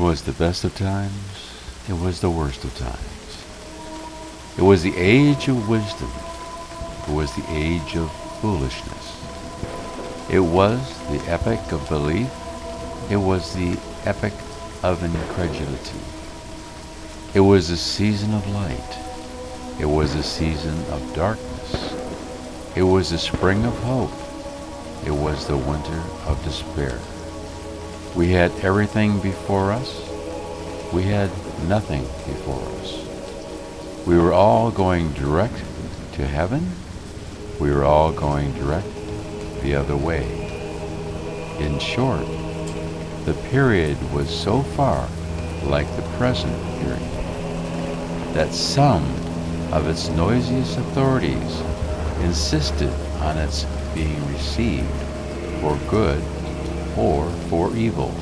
was the best of times. It was the worst of times. It was the age of wisdom. It was the age of foolishness. It was the epoch of belief. It was the epoch of incredulity. It was a season of light. It was a season of darkness. It was the spring of hope. It was the winter of despair. We had everything before us. We had nothing before us. We were all going direct to heaven. We were all going direct the other way. In short, the period was so far like the present period that some of its noisiest authorities insisted on its being received for good or for evil.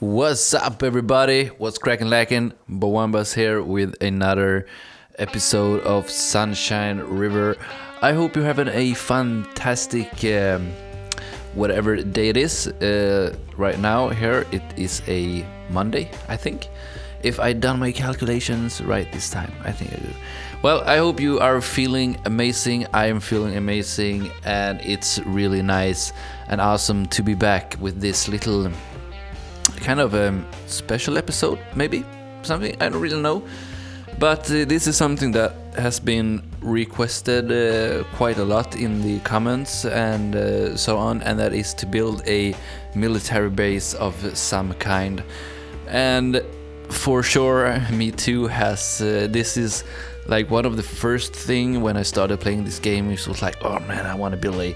What's up, everybody? What's cracking lacking? Bawamba's here with another episode of Sunshine River. I hope you're having a fantastic whatever day it is. Right now, here it is a Monday, I think. If I done my calculations right this time, I think I do. Well, I hope you are feeling amazing. I am feeling amazing, and it's really nice and awesome to be back with this little kind of a special episode, maybe something, I don't really know, but this is something that has been requested quite a lot in the comments and so on, and that is to build a military base of some kind. And for sure, me too has this is like one of the first thing when I started playing this game. It was like, oh man, I want to build a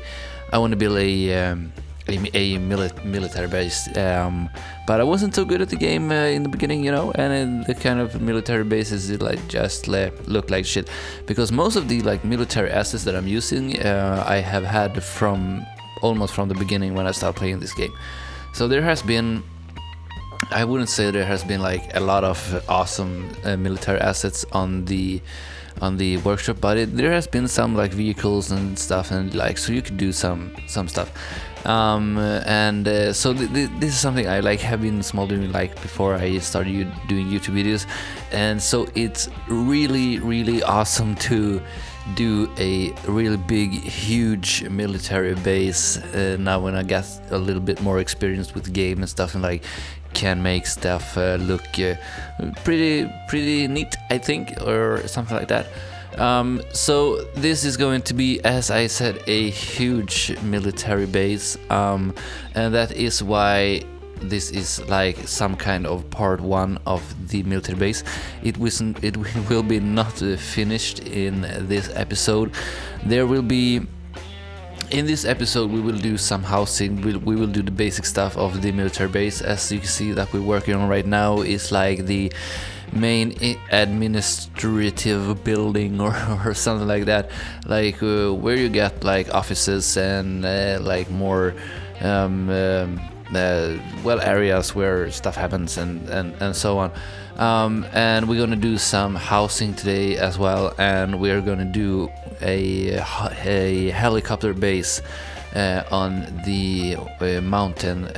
military base, but I wasn't so good at the game in the beginning, and the kind of military bases just look like shit, because most of the military assets that I'm using I have had from almost from the beginning when I started playing this game. So there has been, I wouldn't say there has been a lot of awesome military assets on the workshop, but there has been some vehicles and stuff, and so you could do some stuff. So this is something I have been small doing before I started doing YouTube videos, and so it's really awesome to do a really big, huge military base now when I got a little bit more experience with the game and stuff, and can make stuff look pretty neat, I think, or something like that. So this is going to be, as I said, a huge military base, and that is why this is some kind of part one of the military base. It will be not finished in this episode. There will be, in this episode, we will do some housing. We will do the basic stuff of the military base. As you can see, that we're working on right now is the main administrative building or something like that, where you get offices and more areas where stuff happens and so on. And we're gonna do some housing today as well, and we're gonna do a helicopter base on the mountain.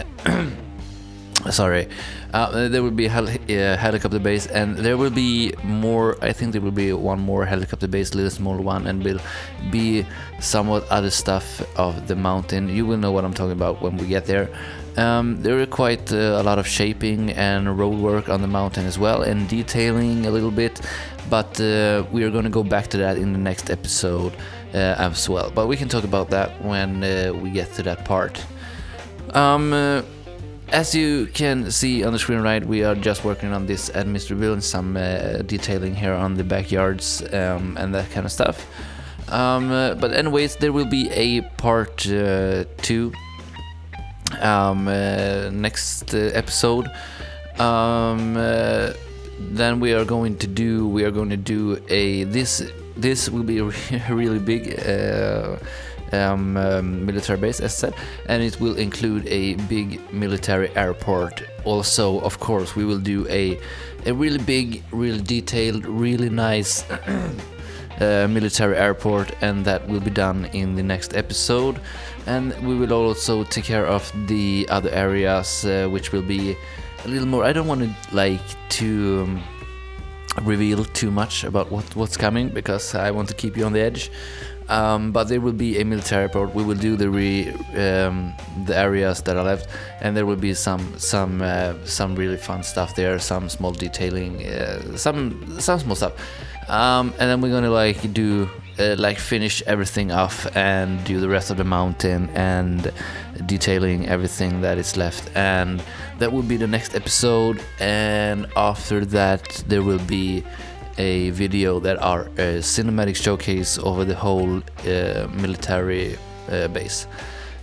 Sorry, there will be a helicopter base, and there will be more. I think there will be one more helicopter base, a little smaller one, and will be somewhat other stuff of the mountain. You will know what I'm talking about when we get there. There are quite a lot of shaping and road work on the mountain as well, and detailing a little bit, but we are going to go back to that in the next episode as well. But we can talk about that when we get to that part. As you can see on the screen, right, we are just working on this administrative building, some detailing here on the backyards and that kind of stuff. But anyways, there will be a part 2 next episode. Then we are going to do a this will be a really big military base, as said, and it will include a big military airport. Also, of course, we will do a really big, really detailed, really nice military airport, and that will be done in the next episode. And we will also take care of the other areas, which will be a little more. I don't want to reveal too much about what's coming, because I want to keep you on the edge. But there will be a military airport. We will do the areas that are left, and there will be some really fun stuff there, some small detailing, some small stuff, and then we're gonna do finish everything off and do the rest of the mountain and detailing everything that is left, and that will be the next episode. And after that, there will be a video that are a cinematic showcase over the whole military base,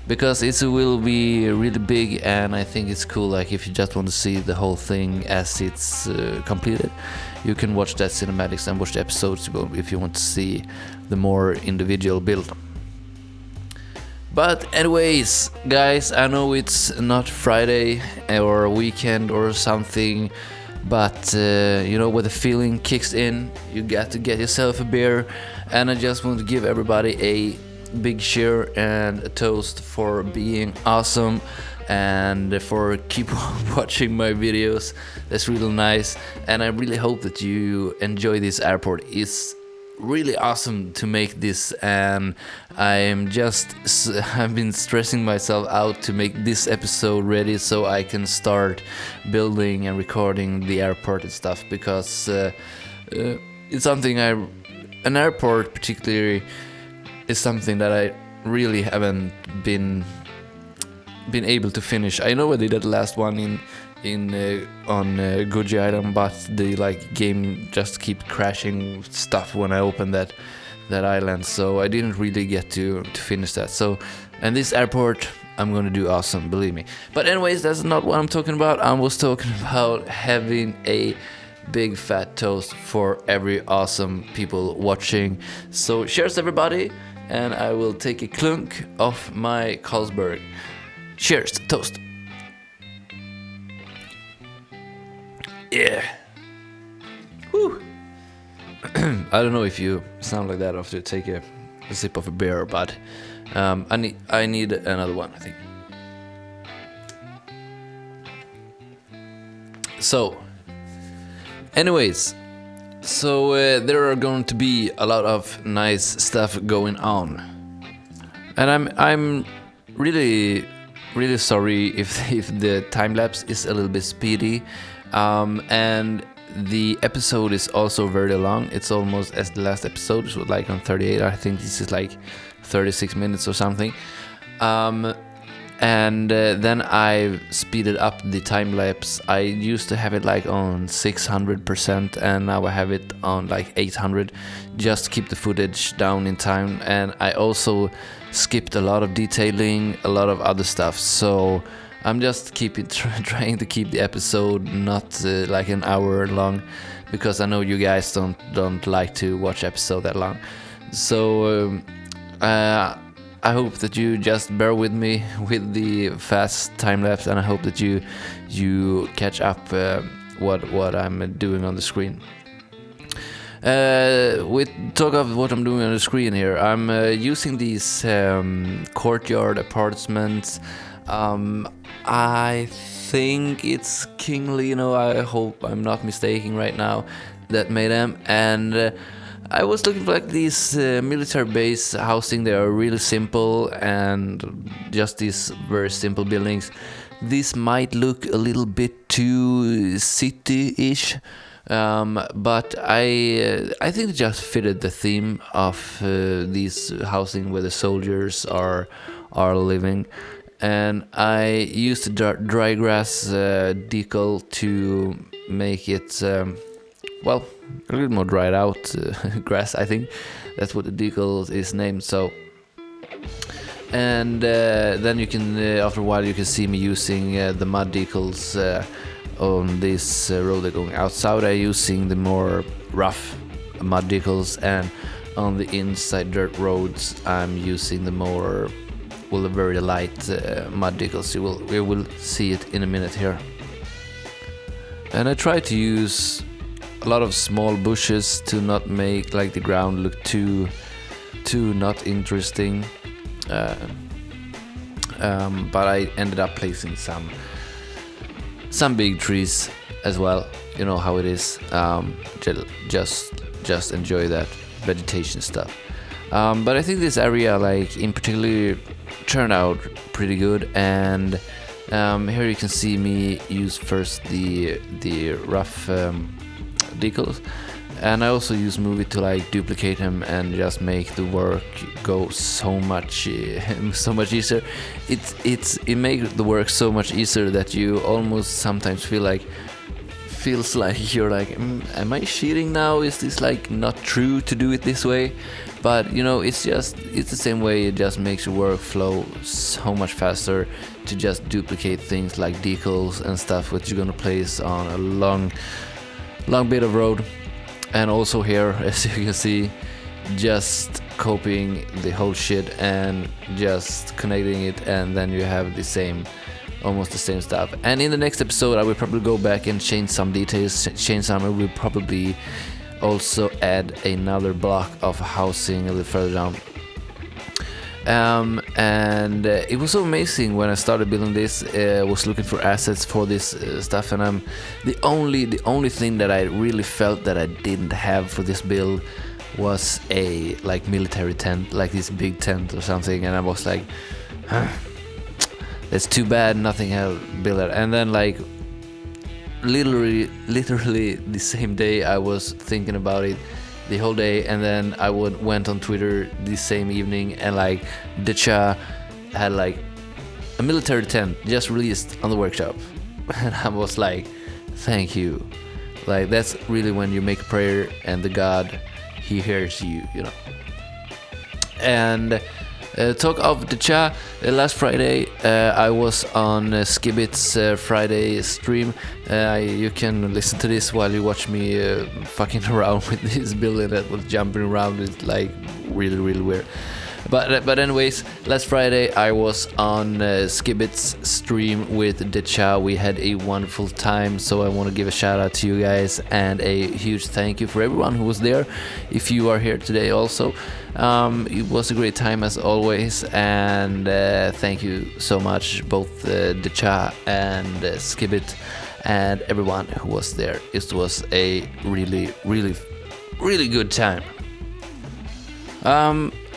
because it will be really big, and I think it's cool. If you just want to see the whole thing as it's completed, you can watch that cinematics and watch the episodes if you want to see the more individual build. But anyways, guys, I know it's not Friday or weekend or something, but you know, when the feeling kicks in, you got to get yourself a beer. And I just want to give everybody a big cheer and a toast for being awesome and for keep watching my videos. That's really nice, and I really hope that you enjoy this airport. It's really awesome to make this, and I've been stressing myself out to make this episode ready so I can start building and recording the airport and stuff, because it's something an airport particularly is something that I really haven't been able to finish. I know I did that last one on Guji Island, but the game just keep crashing stuff when I open that island, so I didn't really get to finish that. So, and this airport I'm gonna do awesome, believe me. But anyways, that's not what I'm talking about. I was talking about having a big fat toast for every awesome people watching. So cheers everybody, and I will take a clunk of my Carlsberg. Cheers, toast. Yeah. Woo. I don't know if you sound like that after you take a sip of a beer, but I need another one, I think. So, anyways, there are going to be a lot of nice stuff going on, and I'm really sorry if the time lapse is a little bit speedy, and the episode is also very long. It's almost as the last episode, which was on 38. I think this is 36 minutes or something. And then I speeded up the time lapse. I used to have it on 600%, and now I have it on 800, just to keep the footage down in time. And I also skipped a lot of detailing, a lot of other stuff. So I'm just trying to keep the episode not an hour long, because I know you guys don't like to watch episode that long. So I hope that you just bear with me with the fast time lapse, and I hope that you catch up what I'm doing on the screen. With talk of what I'm doing on the screen here, I'm using these courtyard apartments. I think it's King Lino, I hope I'm not mistaken right now, that made them. And I was looking for these military base housing. They are really simple, and just these very simple buildings. This might look a little bit too city-ish, but I think it just fitted the theme of these housing where the soldiers are living. And I used the dry grass decal to make it a little more dried out grass. I think that's what the decal is named. So, and then you can after a while you can see me using the mud decals on this road that going outside. I'm using the more rough mud decals, and on the inside dirt roads I'm using the more the very light mud decals. We will see it in a minute here. And I try to use a lot of small bushes to not make the ground look too not interesting, but I ended up placing some big trees as well. You know how it is. Just enjoy that vegetation stuff. But I think this area in particular turned out pretty good, and here you can see me use first the rough decals, and I also use movie to duplicate him and just make the work go so much easier. It makes the work so much easier that you almost sometimes feels like you're am I cheating now? Is this not true to do it this way? But it's the same way. It just makes your work flow so much faster to just duplicate things like decals and stuff which you're gonna place on a long bit of road. And also here, as you can see, just copying the whole shit and just connecting it, and then you have almost the same stuff. And in the next episode I will probably go back and change some details, change some. I will probably also add another block of housing a little further down. And it was so amazing when I started building this. Was looking for assets for this stuff, and the only thing that I really felt that I didn't have for this build was a like military tent, like this big tent or something. And I was like, it's too bad nothing had built it. And then like literally the same day I was thinking about it the whole day, and then I went on Twitter the same evening, and like Decha had like a military tent just released on the workshop. And I was like, thank you. Like that's really when you make a prayer and the God, he hears you, you know. And talk of Decha, last Friday I was on Skibit's Friday stream. You can listen to this while you watch me fucking around with this building that was jumping around. It's like really weird. But anyways, last Friday I was on Skibit's stream with Decha. We had a wonderful time, so I want to give a shout out to you guys and a huge thank you for everyone who was there. If you are here today also, it was a great time as always, and thank you so much, both Decha and Skibit and everyone who was there. It was a really good time.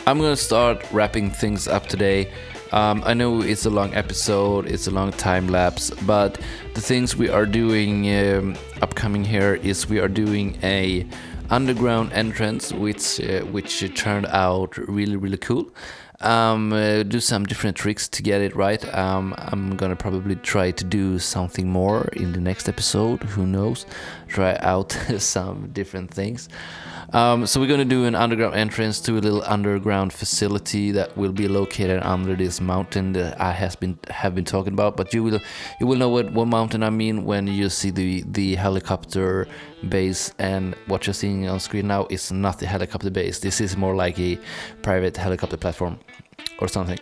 I'm gonna start wrapping things up today. I know it's a long episode, it's a long time lapse, but the things we are doing upcoming here is we are doing a underground entrance, which turned out really cool. Do some different tricks to get it right. I'm gonna probably try to do something more in the next episode, who knows, try out some different things. So we're gonna do an underground entrance to a little underground facility that will be located under this mountain that I have been talking about. But you will know what mountain I mean when you see the helicopter base. And what you're seeing on screen now is not the helicopter base. This is more like a private helicopter platform or something.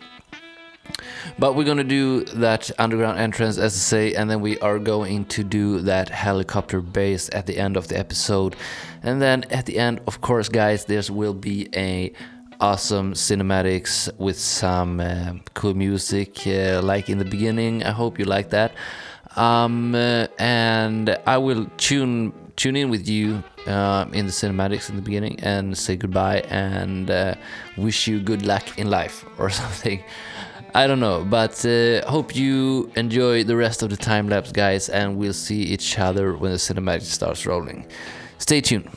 But we're gonna do that underground entrance, as I say, and then we are going to do that helicopter base at the end of the episode. And then at the end, of course, guys, there will be a awesome cinematics with some cool music, like in the beginning. I hope you like that. And I will tune in with you in the cinematics in the beginning and say goodbye and wish you good luck in life or something. I don't know, but hope you enjoy the rest of the time lapse, guys, and we'll see each other when the cinematic starts rolling. Stay tuned.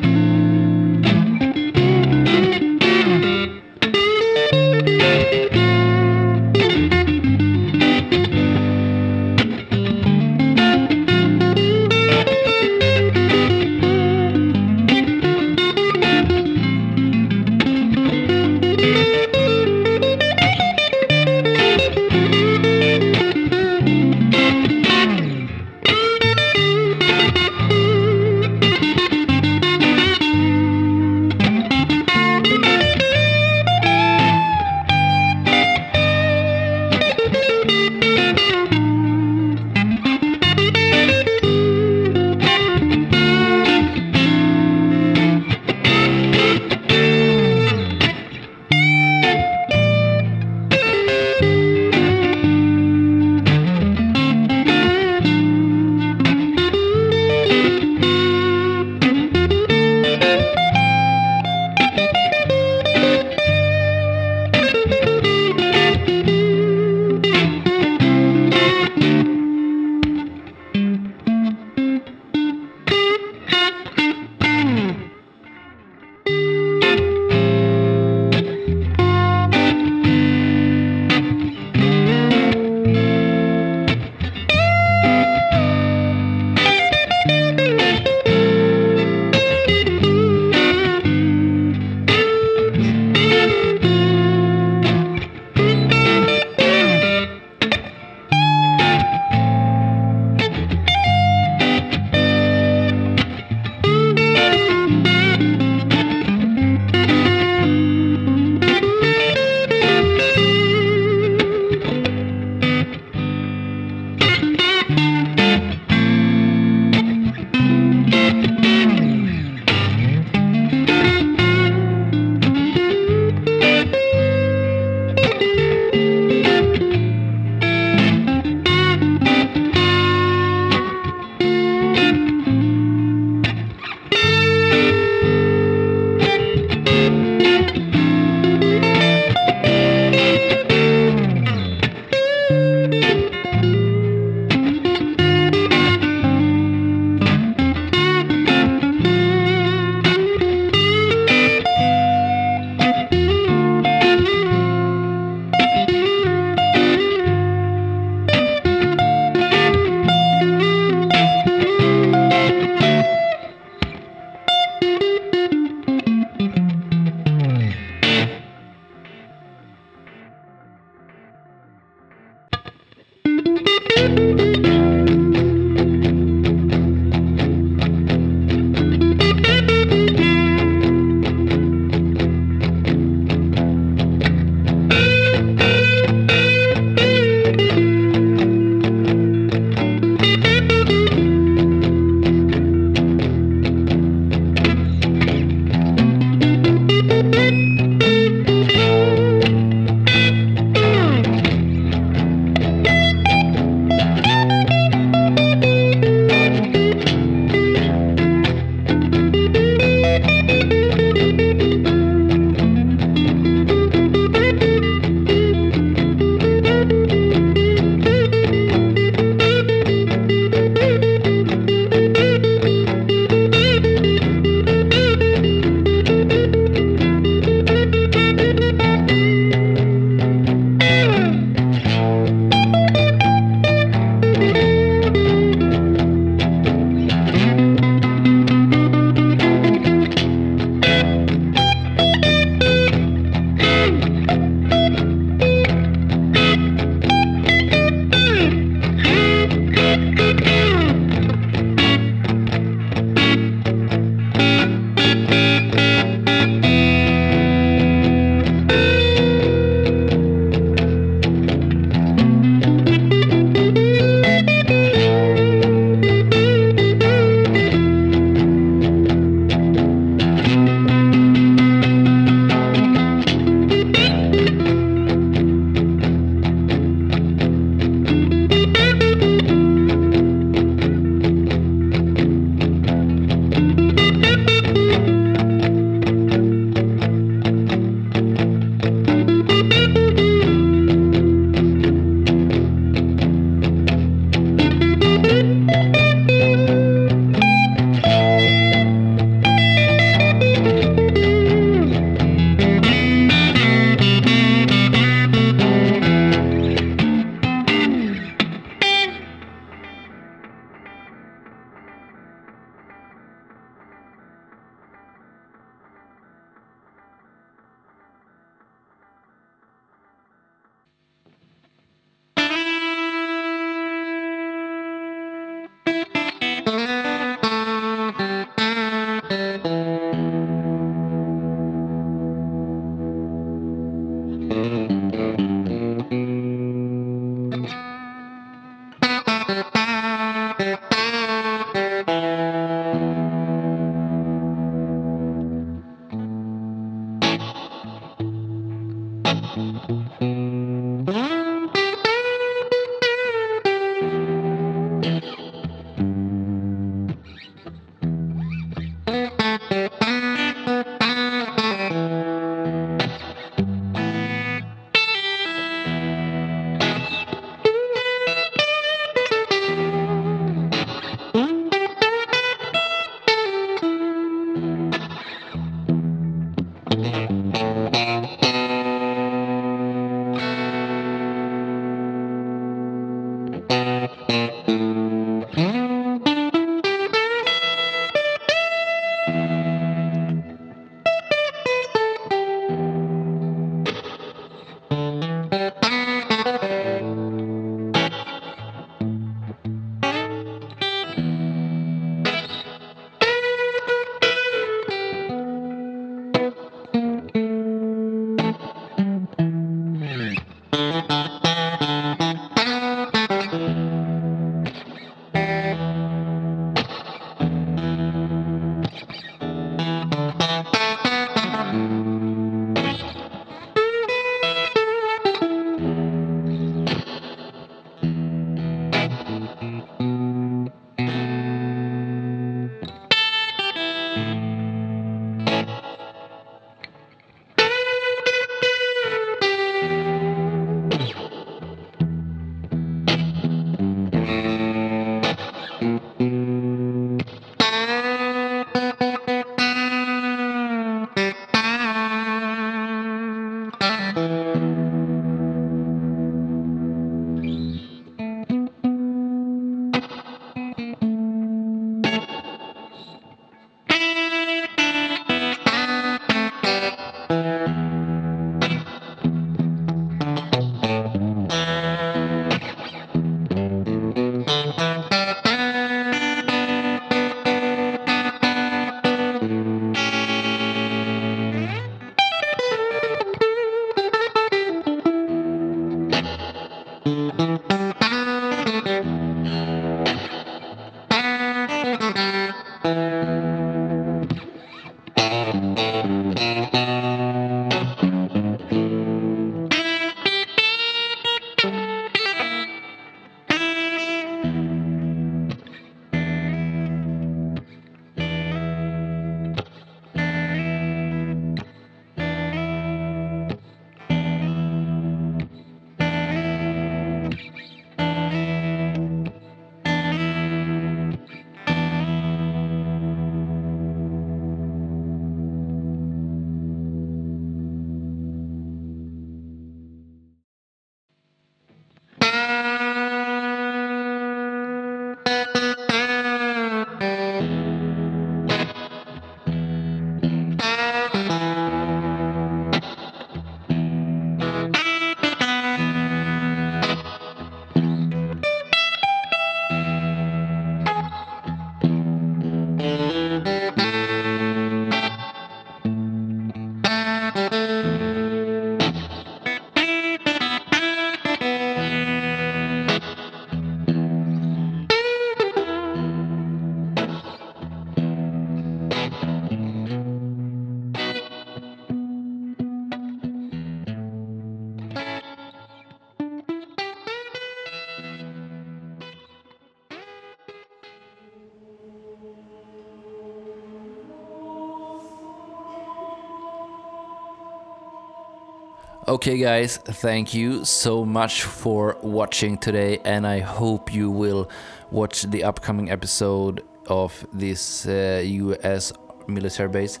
Okay, guys, thank you so much for watching today, and I hope you will watch the upcoming episode of this US military base,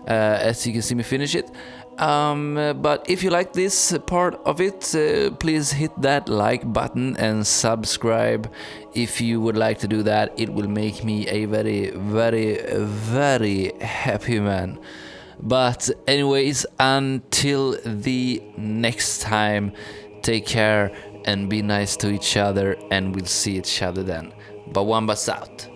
as you can see me finish it. But if you like this part of it, please hit that like button and subscribe. If you would like to do that, it will make me a very, very, very happy man. But anyways, until the next time, take care and be nice to each other, and we'll see each other then. Bawambaa out.